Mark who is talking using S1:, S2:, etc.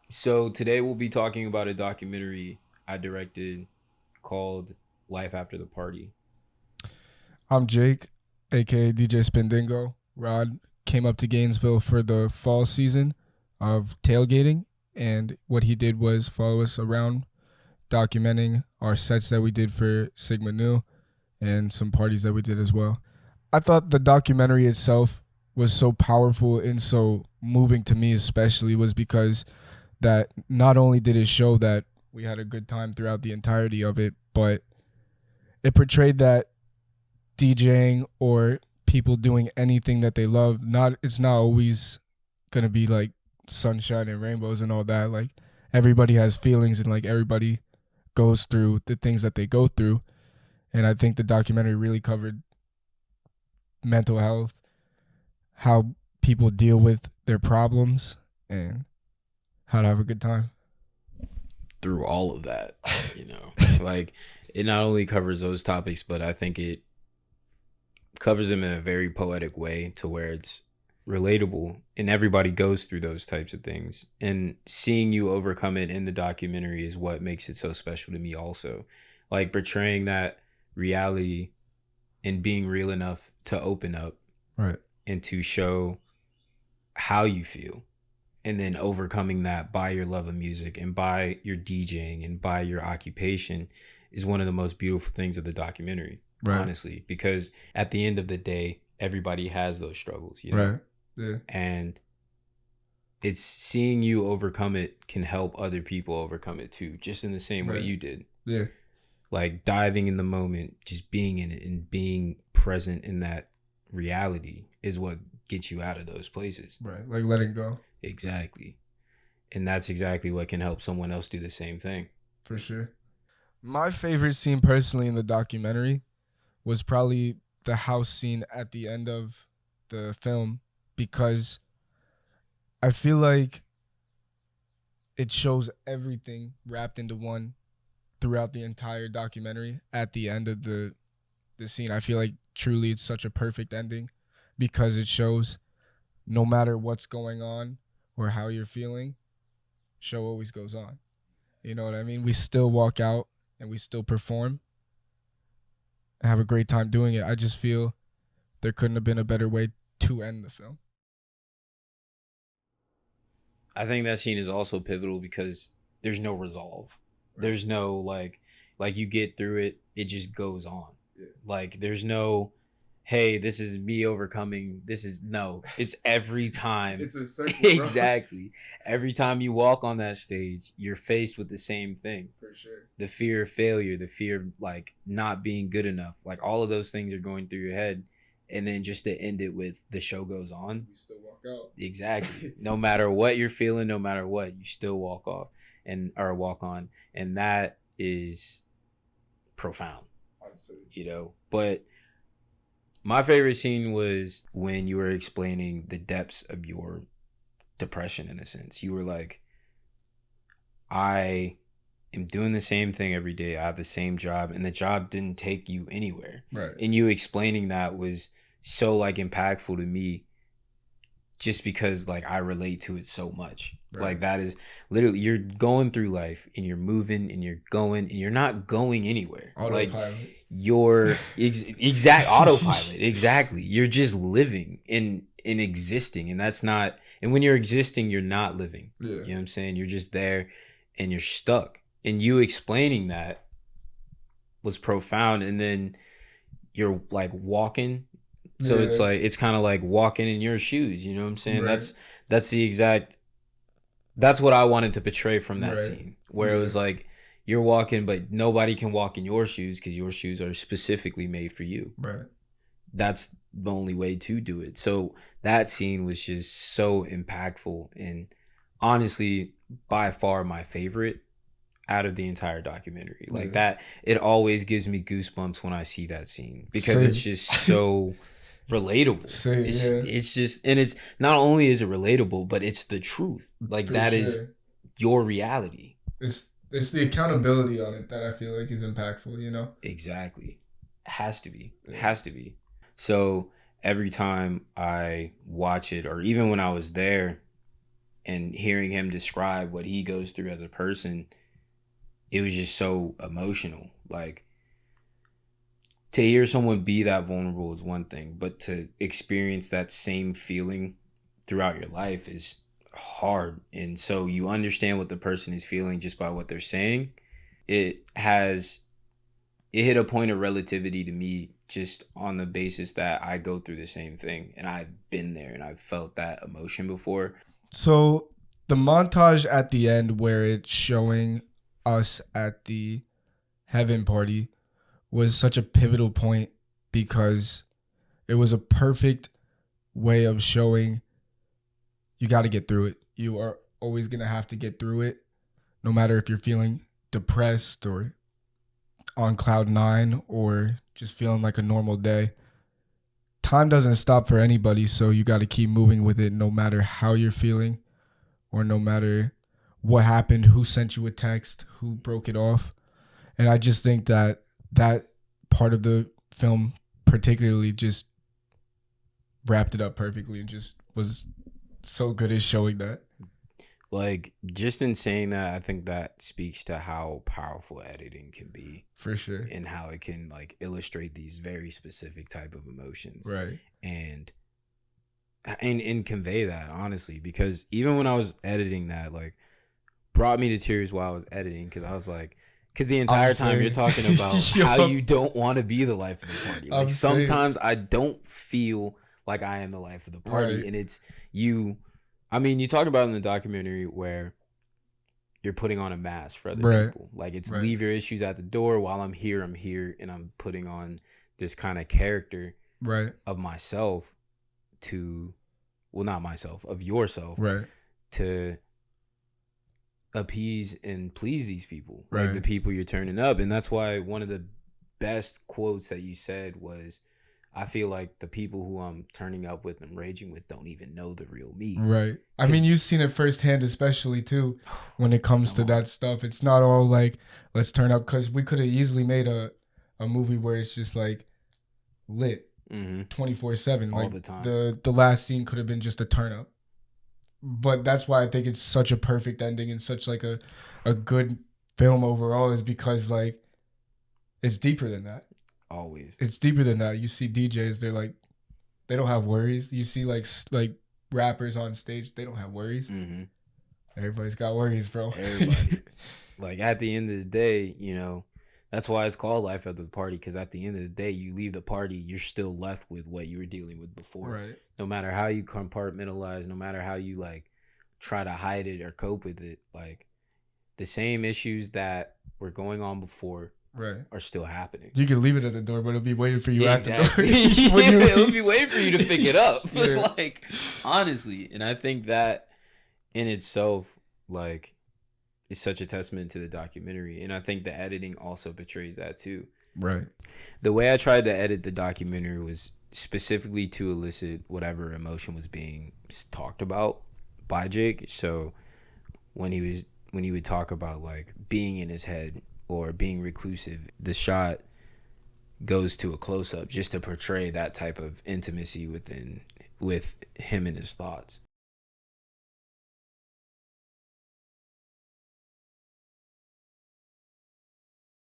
S1: So today we'll be talking about a documentary I directed called Life After the Party.
S2: I'm Jake, aka DJ Spindingo. Rod came up to Gainesville for the fall season of tailgating, and what he did was follow us around, documenting our sets that we did for Sigma Nu and some parties that we did as well. I thought the documentary itself was so powerful and so moving to me, especially, was because that not only did it show that we had a good time throughout the entirety of it, but it portrayed that DJing or people doing anything that they love, not it's not always gonna be like sunshine and rainbows and all that. Like everybody has feelings and like everybody goes through the things that they go through. And I think the documentary really covered mental health, how people deal with their problems, and how to have a good time.
S1: Through all of that, you know, like it not only covers those topics, but I think it covers them in a very poetic way to where it's relatable and everybody goes through those types of things. And seeing you overcome it in the documentary is what makes it so special to me, also. Like portraying that reality and being real enough to open up
S2: Right.
S1: and to show how you feel, and then overcoming that by your love of music and by your DJing and by your occupation is one of the most beautiful things of the documentary,
S2: Right.
S1: honestly, because at the end of the day, everybody has those struggles, you know,
S2: Right. Yeah.
S1: and it's seeing you overcome it can help other people overcome it too, just in the same way
S2: Right.
S1: you did.
S2: Yeah.
S1: Like diving in the moment, just being in it and being present in that reality is what gets you out of those places.
S2: Right. Like letting go.
S1: Exactly. And that's exactly what can help someone else do the same thing.
S2: For sure. My favorite scene personally in the documentary was probably the house scene at the end of the film because I feel like it shows everything wrapped into one throughout the entire documentary at the end of the scene. I feel like truly it's such a perfect ending because it shows no matter what's going on or how you're feeling, show always goes on. You know what I mean? We still walk out and we still perform and have a great time doing it. I just feel there couldn't have been a better way to end the film.
S1: I think that scene is also pivotal because there's no resolve.
S2: Right.
S1: There's no like you get through it, it just goes on.
S2: Yeah.
S1: Like there's no hey, this is me overcoming. This is no. It's every time.
S2: It's a circle, bro.
S1: Exactly. Every time you walk on that stage, you're faced with the same thing.
S2: For sure.
S1: The fear of failure, the fear of like not being good enough. Like all of those things are going through your head. And then just to end it with the show goes on.
S2: We still walk out.
S1: Exactly. No matter what you're feeling, no matter what, you still walk off and or walk on. And that is profound,
S2: Absolutely.
S1: you know. But my favorite scene was when you were explaining the depths of your depression in a sense. You were like, I am doing the same thing every day. I have the same job, and the job didn't take you anywhere.
S2: Right.
S1: And you explaining that was so like impactful to me just because like I relate to it so much.
S2: Right.
S1: Like that is literally you're going through life and you're moving and you're going and you're not going anywhere.
S2: Autopilot.
S1: Like you're exact autopilot. Exactly. You're just living in existing, and that's not, and when you're existing you're not living.
S2: Yeah.
S1: You know what I'm saying? You're just there and you're stuck. And you explaining that was profound. And then you're like walking, so it's
S2: Yeah.
S1: like it's kind of like walking in your shoes, you know what I'm saying?
S2: Right.
S1: That's the exact, that's what I wanted to portray from that
S2: Right.
S1: scene, where it
S2: Yeah.
S1: was like you're walking but nobody can walk in your shoes because your shoes are specifically made for you.
S2: Right.
S1: That's the only way to do it. So that scene was just so impactful and honestly by far my favorite out of the entire documentary. Like
S2: Yeah.
S1: that, it always gives me goosebumps when I see that scene because
S2: Same.
S1: it's just so relatable.
S2: Same,
S1: it's,
S2: yeah.
S1: it's just, and it's not only is it relatable, but it's the truth. Like
S2: For
S1: that
S2: sure.
S1: is your reality.
S2: It's the accountability on it that I feel like is impactful, you know?
S1: Exactly. It has to be. It
S2: Yeah.
S1: has to be. So every time I watch it, or even when I was there and hearing him describe what he goes through as a person, it was just so emotional. Like, to hear someone be that vulnerable is one thing, but to experience that same feeling throughout your life is hard. And so you understand what the person is feeling just by what they're saying. It hit a point of relativity to me just on the basis that I go through the same thing, and I've been there and I've felt that emotion before.
S2: So the montage at the end where it's showing us at the heaven party was such a pivotal point because it was a perfect way of showing you got to get through it. You are always going to have to get through it, no matter if you're feeling depressed or on cloud nine or just feeling like a normal day. Time doesn't stop for anybody, so you got to keep moving with it no matter how you're feeling or no matter what happened, who sent you a text, who broke it off. And I just think that part of the film particularly just wrapped it up perfectly and just was so good at showing that.
S1: Like, just in saying that, I think that speaks to how powerful editing can be.
S2: For sure.
S1: And how it can, like, illustrate these very specific type of emotions.
S2: Right.
S1: And convey that, honestly. Because even when I was editing that, like, brought me to tears while I was editing. Because I was like, because the entire time you're talking about how you don't want to be the life of the party. Like, sometimes I don't feel like I am the life of the party. Right. And it's you... I mean, you talk about in the documentary where you're putting on a mask for other people. Like, it's leave your issues at the door. While I'm here, and I'm putting on this kind of character of myself not myself, of yourself, to appease and please these people, like the people you're turning up. And that's why one of the best quotes that you said was, I feel like the people who I'm turning up with and raging with don't even know the real me. Right.
S2: I mean, you've seen it firsthand, especially too, when it comes to that stuff. It's not all like, let's turn up, because we could have easily made a movie where it's just like lit 24/7.
S1: All
S2: like
S1: the time.
S2: The last scene could have been just a turn up. But that's why I think it's such a perfect ending and such like a good film overall, is because like it's deeper than that.
S1: Always.
S2: It's deeper than that. You see DJs, they're like, they don't have worries. You see like rappers on stage, they don't have worries. Everybody's got worries, bro.
S1: Everybody. Like, at the end of the day, you know, that's why it's called Life After the Party, because at the end of the day, you leave the party, you're still left with what you were dealing with before.
S2: Right.
S1: No matter how you compartmentalize, no matter how you like try to hide it or cope with it, like the same issues that were going on before are still happening.
S2: You can leave it at the door, but it'll be waiting for you at the door.
S1: It'll be waiting for you to pick it up. Like, honestly. And I think that in itself, like, is such a testament to the documentary. And I think the editing also betrays that too.
S2: Right.
S1: The way I tried to edit the documentary was specifically to elicit whatever emotion was being talked about by Jake. So when he would talk about like being in his head or being reclusive, the shot goes to a close-up just to portray that type of intimacy with him and his thoughts.